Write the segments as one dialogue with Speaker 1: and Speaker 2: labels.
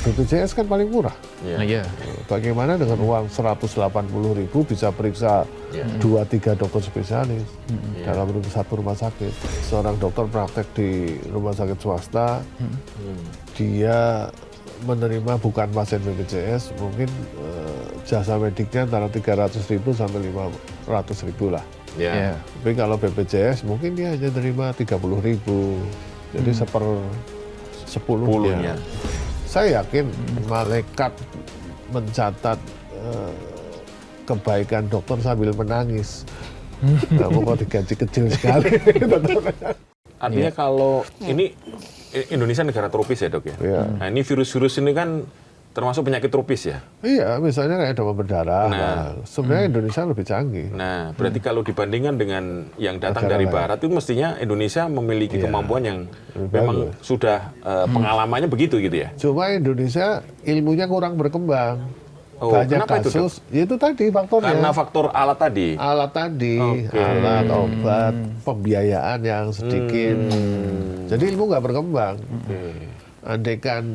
Speaker 1: BPJS kan paling murah.
Speaker 2: Iya.
Speaker 1: Bagaimana dengan uang 180.000 bisa periksa 2-3 dokter spesialis dalam satu rumah sakit. Seorang dokter praktek di rumah sakit swasta, dia menerima bukan pasien BPJS, mungkin jasa mediknya antara 300.000 sampai 500.000 lah.
Speaker 2: Iya.
Speaker 1: Tapi kalau BPJS mungkin dia hanya terima 30.000, jadi 1/10-nya. Saya yakin malaikat mencatat kebaikan dokter sambil menangis. Kamu kok digaji kecil sekali.
Speaker 3: Artinya kalau ini Indonesia negara tropis ya dok ya?
Speaker 1: Iya.
Speaker 3: Nah ini virus-virus ini kan termasuk penyakit tropis ya?
Speaker 1: Iya, misalnya kayak demam berdarah.
Speaker 3: Nah.
Speaker 1: Sebenarnya Indonesia lebih canggih.
Speaker 3: Nah berarti kalau dibandingkan dengan yang datang
Speaker 1: Negara
Speaker 3: dari
Speaker 1: lain.
Speaker 3: barat itu mestinya Indonesia memiliki
Speaker 1: Iya.
Speaker 3: kemampuan yang
Speaker 1: Lebih
Speaker 3: memang
Speaker 1: bagus.
Speaker 3: sudah pengalamannya begitu gitu ya?
Speaker 1: Cuma Indonesia ilmunya kurang berkembang.
Speaker 3: Oh,
Speaker 1: Banyak
Speaker 3: kenapa itu, Dok?
Speaker 1: kasus, ya itu tadi faktornya.
Speaker 3: Karena faktor alat tadi?
Speaker 1: Alat tadi,
Speaker 3: Oke.
Speaker 1: alat, obat, pembiayaan yang sedikit. Jadi ilmu nggak berkembang. Andaikan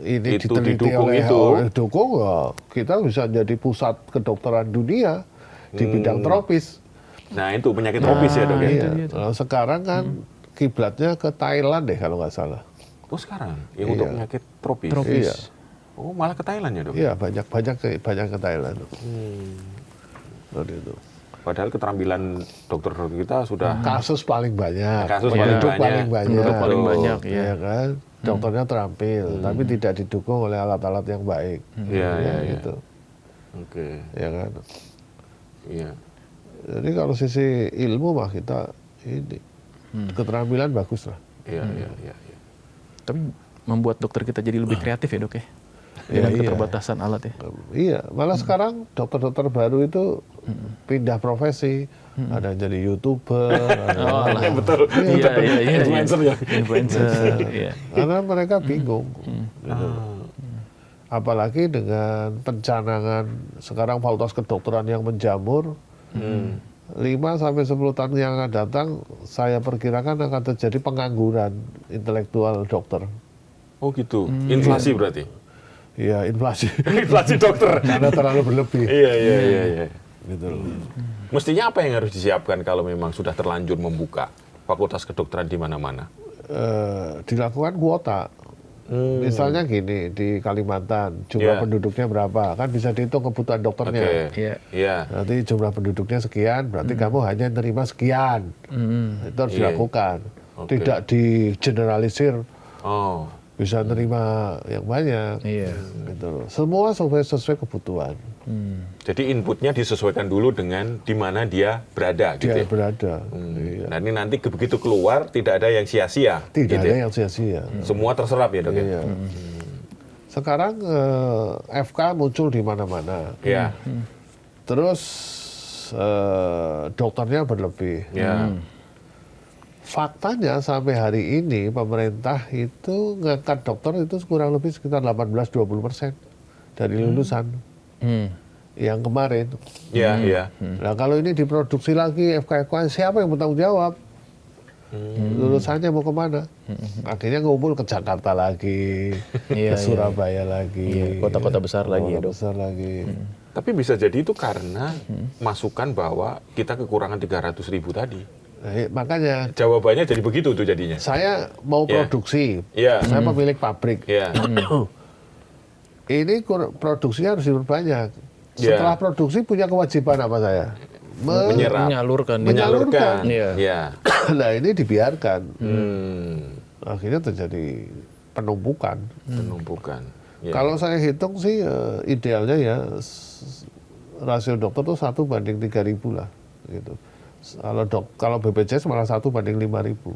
Speaker 1: ini
Speaker 3: Itu
Speaker 1: diteliti
Speaker 3: didukung
Speaker 1: oleh
Speaker 3: itu.
Speaker 1: dukung, ya, kita bisa jadi pusat kedokteran dunia di bidang tropis.
Speaker 3: Nah itu penyakit tropis ya dok ya?
Speaker 1: Iya. Nah, sekarang kan kiblatnya ke Thailand deh kalau nggak salah.
Speaker 3: Oh sekarang yang untuk
Speaker 1: Iya.
Speaker 3: penyakit tropis?
Speaker 1: Iya.
Speaker 3: Oh malah ke Thailand ya dok?
Speaker 1: Iya, banyak ke Thailand. Seperti itu.
Speaker 3: Padahal keterampilan dokter kita sudah
Speaker 1: Kasus paling banyak,
Speaker 3: Kasus
Speaker 1: penduduk
Speaker 3: paling banyak.
Speaker 2: Penduduk paling banyak,
Speaker 1: ya
Speaker 2: ya.
Speaker 1: kan. Dokternya terampil, tapi tidak didukung oleh alat-alat yang baik.
Speaker 3: Iya, iya, iya.
Speaker 1: Gitu.
Speaker 3: Oke,
Speaker 1: Ya kan.
Speaker 3: iya.
Speaker 1: Jadi kalau sisi ilmu mah kita ini keterampilan bagus lah.
Speaker 3: Iya, iya, iya.
Speaker 2: Tapi membuat dokter kita jadi lebih kreatif ya dok ya?
Speaker 1: Iya,
Speaker 2: Dengan
Speaker 1: iya.
Speaker 2: keterbatasan alat ya?
Speaker 1: Iya, malah sekarang dokter-dokter baru itu pindah profesi. Ada yang jadi YouTuber, ada yang-
Speaker 3: Betul.
Speaker 2: Iya.
Speaker 3: Influencer ya?
Speaker 2: Influencer, iya.
Speaker 1: karena mereka bingung. Gitu. Apalagi dengan pencanangan sekarang fakultas kedokteran yang menjamur, 5-10 tahun yang akan datang, saya perkirakan akan terjadi pengangguran intelektual dokter.
Speaker 3: Oh gitu, inflasi berarti?
Speaker 1: Ya, inflasi.
Speaker 3: Inflasi dokter?
Speaker 1: Karena terlalu berlebih.
Speaker 3: Iya, iya, iya.
Speaker 1: Gitu loh.
Speaker 3: Mestinya apa yang harus disiapkan kalau memang sudah terlanjur membuka fakultas kedokteran di mana-mana?
Speaker 1: Dilakukan kuota. Misalnya gini, di Kalimantan, jumlah
Speaker 3: Iya.
Speaker 1: penduduknya berapa? Kan bisa dihitung kebutuhan dokternya.
Speaker 3: Oke,
Speaker 2: Iya.
Speaker 3: iya.
Speaker 1: Nanti jumlah penduduknya sekian, berarti kamu hanya nerima sekian. Itu harus
Speaker 3: Iya.
Speaker 1: dilakukan.
Speaker 3: Oke.
Speaker 1: Tidak digeneralisir,
Speaker 3: Oh,
Speaker 1: bisa nerima yang banyak.
Speaker 2: Iya.
Speaker 1: Gitu loh. Semua sesuai kebutuhan.
Speaker 3: jadi inputnya disesuaikan dulu dengan di mana dia berada, gitu
Speaker 1: Dia
Speaker 3: ya?
Speaker 1: berada. Iya.
Speaker 3: Nah ini nanti begitu keluar tidak ada yang sia-sia,
Speaker 1: Tidak
Speaker 3: gitu
Speaker 1: ada
Speaker 3: ya?
Speaker 1: yang sia-sia.
Speaker 3: Semua terserap ya dok ya?
Speaker 1: Iya. Sekarang FK muncul di mana-mana.
Speaker 3: Iya.
Speaker 1: Terus dokternya berlebih.
Speaker 3: Iya.
Speaker 1: Faktanya sampai hari ini pemerintah itu ngangkat dokter itu kurang lebih sekitar 18-20% dari lulusan yang kemarin.
Speaker 3: Iya, iya.
Speaker 1: Nah kalau ini diproduksi lagi FK siapa yang bertanggung jawab? Lulusannya mau kemana? Akhirnya ngumpul ke Jakarta lagi,
Speaker 2: Iya,
Speaker 1: ke
Speaker 2: iya.
Speaker 1: Surabaya lagi,
Speaker 2: Iya, kota-kota besar lagi ya,
Speaker 1: kota
Speaker 2: Dok.
Speaker 1: besar lagi.
Speaker 3: Tapi bisa jadi itu karena masukan bahwa kita kekurangan 300.000 tadi.
Speaker 1: Nah, makanya
Speaker 3: Jawabannya jadi begitu tuh jadinya.
Speaker 1: saya mau
Speaker 3: Iya.
Speaker 1: produksi,
Speaker 3: Iya.
Speaker 1: saya pemilik pabrik.
Speaker 3: Iya.
Speaker 1: Ini produksinya harus diperbanyak.
Speaker 3: Iya.
Speaker 1: Setelah produksi punya kewajiban apa saya?
Speaker 3: Menyerap.
Speaker 2: Menyalurkan.
Speaker 1: Menyalurkan.
Speaker 2: Iya.
Speaker 3: Iya.
Speaker 1: Nah ini dibiarkan.
Speaker 3: Hmm.
Speaker 1: Akhirnya terjadi penumpukan.
Speaker 3: Penumpukan. Iya.
Speaker 1: Kalau saya hitung sih idealnya ya rasio dokter tuh 1:3.000 lah. Gitu. Kalau BPJS malah 1:5.000.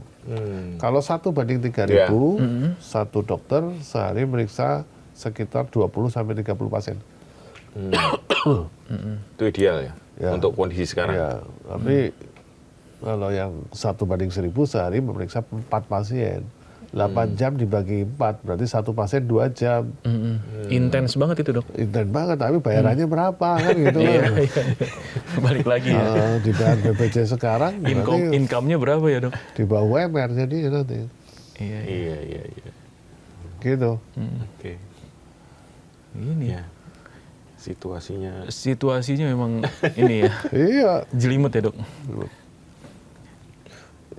Speaker 1: Kalau 1:3.000, satu dokter sehari meriksa sekitar 20-30 pasien.
Speaker 3: Itu ideal ya,
Speaker 1: Ya.
Speaker 3: untuk kondisi sekarang.
Speaker 1: Ya, tapi kalau yang 1:1.000 sehari memeriksa 4 pasien. 8 jam dibagi 4, berarti satu pasien 2 jam.
Speaker 2: Intens banget itu dok.
Speaker 1: Intens banget, tapi bayarannya berapa kan gitu
Speaker 2: Iya,
Speaker 1: kan.
Speaker 2: iya. Balik lagi ya.
Speaker 1: Di BPJS sekarang berarti
Speaker 2: Income-nya berapa ya dok?
Speaker 1: di bawah UMR jadi nanti.
Speaker 2: Iya.
Speaker 3: Iya, iya, iya.
Speaker 1: Gitu.
Speaker 3: Oke.
Speaker 2: Ini
Speaker 3: Ya.
Speaker 2: situasinya memang ini ya,
Speaker 1: Iya.
Speaker 2: jelimet ya dok.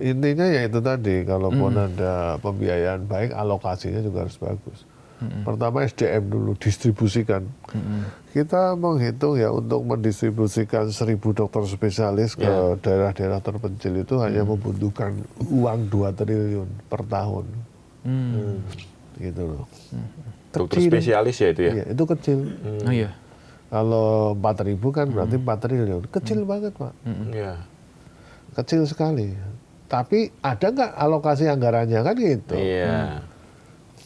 Speaker 1: Intinya ya itu tadi, kalaupun ada pembiayaan baik, alokasinya juga harus bagus. Pertama SDM dulu, distribusikan. Kita menghitung ya untuk mendistribusikan 1.000 dokter spesialis ke daerah-daerah terpencil itu hanya membutuhkan uang 2 triliun per tahun. Gitu loh.
Speaker 3: Dokter spesialis ya itu ya?
Speaker 1: Iya, itu kecil.
Speaker 2: Oh iya.
Speaker 1: Kalau 4.000 kan berarti 4 triliun. Kecil banget Pak.
Speaker 3: Iya.
Speaker 1: Kecil sekali. Tapi ada nggak alokasi anggarannya kan gitu.
Speaker 3: Iya.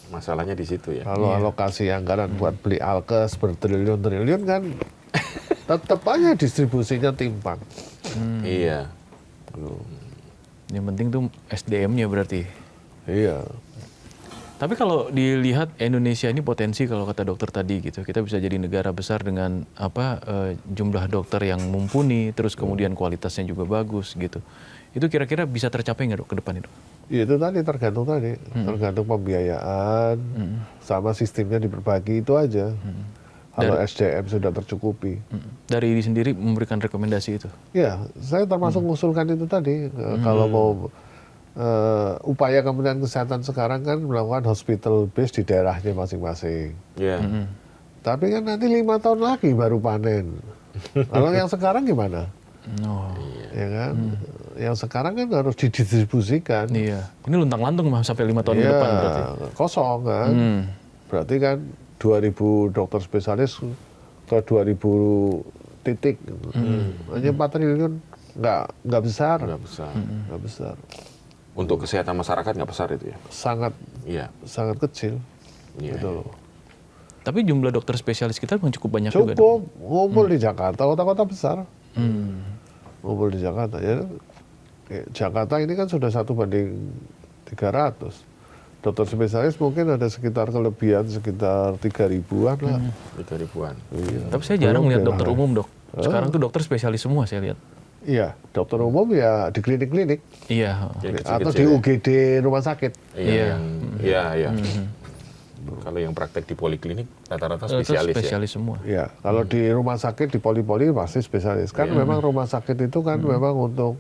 Speaker 3: Masalahnya di situ ya.
Speaker 1: Kalau alokasi anggaran buat beli alkes bertriliun-triliun kan tetap aja distribusinya timpang.
Speaker 3: Iya.
Speaker 2: Yang penting tuh SDM-nya berarti.
Speaker 1: Iya.
Speaker 2: Tapi kalau dilihat Indonesia ini potensi kalau kata dokter tadi gitu, kita bisa jadi negara besar dengan jumlah dokter yang mumpuni, terus kemudian kualitasnya juga bagus gitu. Itu kira-kira bisa tercapai nggak dok ke depan itu?
Speaker 1: Ya, itu tadi tergantung pembiayaan sama sistemnya diperbaiki itu aja. Kalau SDM sudah tercukupi.
Speaker 2: Dari diri sendiri memberikan rekomendasi itu?
Speaker 1: Ya, saya termasuk mengusulkan itu tadi. Kalau mau upaya Kementerian Kesehatan sekarang kan melakukan hospital base di daerahnya masing-masing.
Speaker 3: Iya.
Speaker 1: Tapi kan nanti 5 tahun lagi baru panen. Kalau yang sekarang gimana?
Speaker 2: Oh.
Speaker 1: Ya kan? Yang sekarang kan harus didistribusikan.
Speaker 2: Iya. Ini luntang-lantung sampai 5 tahun ke
Speaker 1: Iya,
Speaker 2: depan berarti.
Speaker 1: kosong kan. Berarti kan 2.000 dokter spesialis ke 2.000 titik. Hanya 4 triliun nggak besar.
Speaker 3: Nggak besar.
Speaker 1: Nggak besar.
Speaker 3: Untuk kesehatan masyarakat nggak besar itu ya?
Speaker 1: Sangat sangat kecil.
Speaker 3: Iya.
Speaker 1: Gitu loh.
Speaker 2: Tapi jumlah dokter spesialis kita memang cukup banyak juga.
Speaker 1: Cukup ngumpul di Jakarta, kota-kota besar. Ngumpul di Jakarta. Ya, Jakarta ini kan sudah 1:300. Dokter spesialis mungkin ada sekitar kelebihan sekitar 3.000-an lah.
Speaker 3: 3.000-an.
Speaker 1: Iya.
Speaker 2: Tapi saya jarang lihat dokter umum dok. Sekarang tuh dokter spesialis semua saya lihat.
Speaker 1: Iya, dokter umum ya di klinik-klinik.
Speaker 2: Iya.
Speaker 3: Yang
Speaker 1: Atau
Speaker 3: kecil-kecil
Speaker 1: di
Speaker 3: ya?
Speaker 1: UGD rumah sakit.
Speaker 3: Iya. Iya. Kalau yang praktek di poliklinik rata-rata spesialis ya?
Speaker 2: Spesialis semua.
Speaker 1: Ya, kalau di rumah sakit, di poli-poli pasti spesialis. Kan memang rumah sakit itu kan memang untuk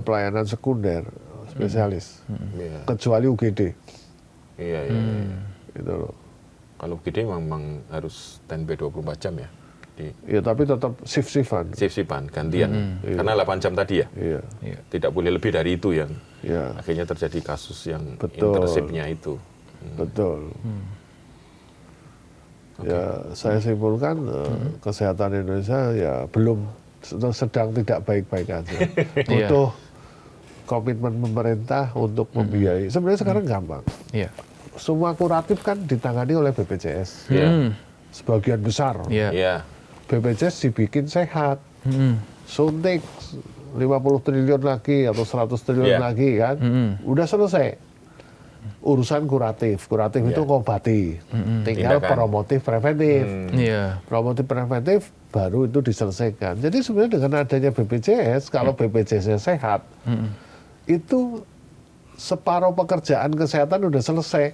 Speaker 1: pelayanan sekunder, spesialis.
Speaker 3: Iya.
Speaker 1: Kecuali UGD.
Speaker 3: Iya.
Speaker 1: Gitu loh.
Speaker 3: Kalau gede memang harus standby 24 jam ya?
Speaker 1: Ya, tapi tetap shift-shiftan.
Speaker 3: Shift-shiftan, gantian. Karena 8 jam tadi ya?
Speaker 1: Iya.
Speaker 3: Tidak boleh lebih dari itu yang
Speaker 1: Ya,
Speaker 3: akhirnya terjadi kasus yang
Speaker 1: Betul.
Speaker 3: internship-nya itu.
Speaker 1: betul. Ya, saya simpulkan kesehatan Indonesia ya belum sedang tidak baik-baik aja. Butuh komitmen pemerintah untuk membiayai. Sebenarnya sekarang gampang.
Speaker 2: Iya.
Speaker 1: Semua kuratif kan ditangani oleh BPJS.
Speaker 3: Iya.
Speaker 1: Sebagian besar.
Speaker 2: Iya.
Speaker 3: Iya.
Speaker 1: BPJS dibikin sehat. Suntik 50 triliun lagi atau 100 triliun lagi kan. Udah selesai. Urusan kuratif. Kuratif itu ngobati. Tinggal
Speaker 3: Tindakan.
Speaker 1: promotif preventif.
Speaker 2: Iya.
Speaker 1: Promotif preventif baru itu diselesaikan. Jadi sebenarnya dengan adanya BPJS, kalau BPJS-nya sehat, itu separuh pekerjaan kesehatan udah selesai.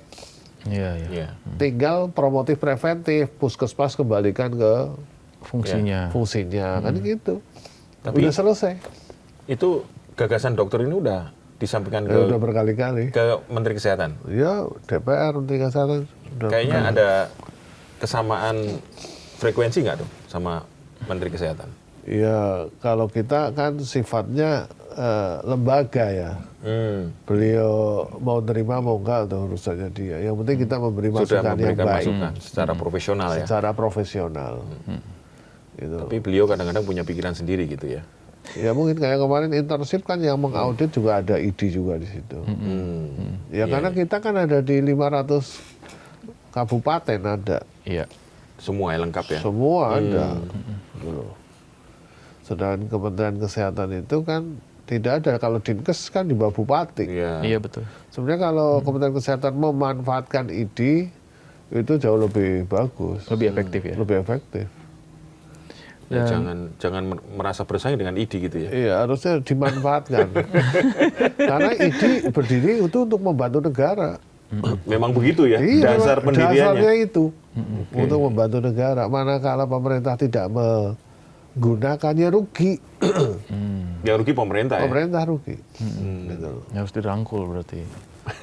Speaker 2: Iya.
Speaker 3: Iya.
Speaker 1: Tinggal promotif preventif, puskesmas kembalikan ke
Speaker 2: Fungsinya.
Speaker 1: fungsinya, kan gitu.
Speaker 3: Tapi-
Speaker 1: udah selesai.
Speaker 3: Itu gagasan dokter ini udah disampaikan
Speaker 1: Ya, udah berkali-kali.
Speaker 3: ke Menteri Kesehatan.
Speaker 1: Ya, DPR, Menteri Kesehatan. Udah
Speaker 3: Kayaknya ada kesamaan frekuensi nggak tuh sama Menteri Kesehatan?
Speaker 1: Ya, kalau kita kan sifatnya lembaga ya. Beliau mau nerima mau enggak itu urusannya dia. Yang penting kita memberi
Speaker 3: Sudah
Speaker 1: masukan yang
Speaker 3: memberikan
Speaker 1: baik
Speaker 3: masukan secara profesional ya.
Speaker 1: secara profesional. Gitu.
Speaker 3: Tapi beliau kadang-kadang punya pikiran sendiri gitu ya.
Speaker 1: Ya mungkin kayak kemarin internship kan yang mengaudit juga ada ID juga di situ. Ya karena kita kan ada di 500 kabupaten ada.
Speaker 2: Iya.
Speaker 3: Semua ya lengkap ya.
Speaker 1: Semua ada. Gitu. Sedangkan Kementerian Kesehatan itu kan tidak ada. Kalau Dinkes kan di bawah bupati.
Speaker 3: Iya.
Speaker 2: Iya betul.
Speaker 1: Sebenarnya kalau Kementerian Kesehatan memanfaatkan ID itu jauh lebih bagus.
Speaker 2: Lebih efektif ya.
Speaker 1: Lebih efektif.
Speaker 3: Ya, jangan merasa bersaing dengan ID gitu ya.
Speaker 1: Iya, harusnya dimanfaatkan. Karena ID berdiri itu untuk membantu negara.
Speaker 3: Memang begitu ya,
Speaker 1: Iya,
Speaker 3: dasar
Speaker 1: memang
Speaker 3: pendiriannya.
Speaker 1: dasarnya itu untuk membantu negara. Manakala pemerintah tidak menggunakannya rugi,
Speaker 3: Yang rugi pemerintah ya.
Speaker 1: pemerintah rugi. Gitu.
Speaker 2: Harus dirangkul berarti.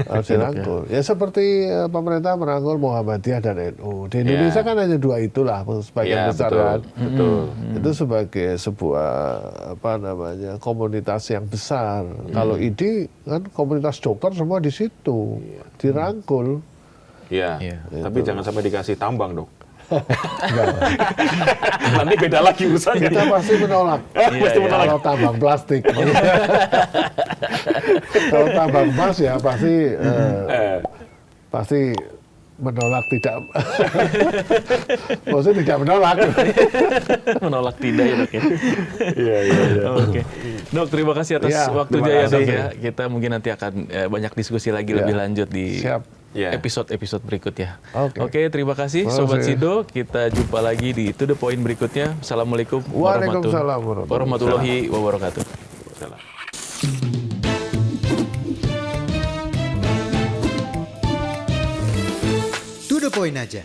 Speaker 1: Harus dirangkul. Ya seperti pemerintah merangkul Muhammadiyah dan NU. Di Indonesia kan hanya dua itulah sebagian
Speaker 3: Ya,
Speaker 1: besar
Speaker 3: betul,
Speaker 1: kan.
Speaker 3: betul.
Speaker 1: Itu sebagai sebuah komunitas yang besar. Kalau ID kan komunitas dokter semua di situ dirangkul.
Speaker 3: Iya.
Speaker 2: Iya.
Speaker 3: Tapi jangan sampai dikasih tambang dong. Nanti beda lagi urusannya.
Speaker 1: Kita pasti menolak.
Speaker 3: Pasti menolak.
Speaker 1: Kalau tambang plastik. Kalau tambang emas ya pasti menolak tidak. Maksudnya tidak menolak.
Speaker 2: Menolak tidak ya dok ya.
Speaker 3: Iya.
Speaker 2: Oke, dok terima kasih atas
Speaker 1: Ya,
Speaker 2: waktunya
Speaker 3: terima
Speaker 2: ya dok
Speaker 3: kasih.
Speaker 2: ya. Kita mungkin nanti akan banyak diskusi lagi lebih lanjut di
Speaker 1: Siap.
Speaker 3: Ya.
Speaker 2: episode berikutnya.
Speaker 1: Oke.
Speaker 2: Terima kasih
Speaker 1: Terima
Speaker 2: Sobat
Speaker 1: kasih.
Speaker 2: Sido. Kita jumpa lagi di To The Point berikutnya. Assalamualaikum
Speaker 1: Waalaikumsalam
Speaker 2: warahmatullahi wabarakatuh.
Speaker 3: Salah.
Speaker 4: To the point aja.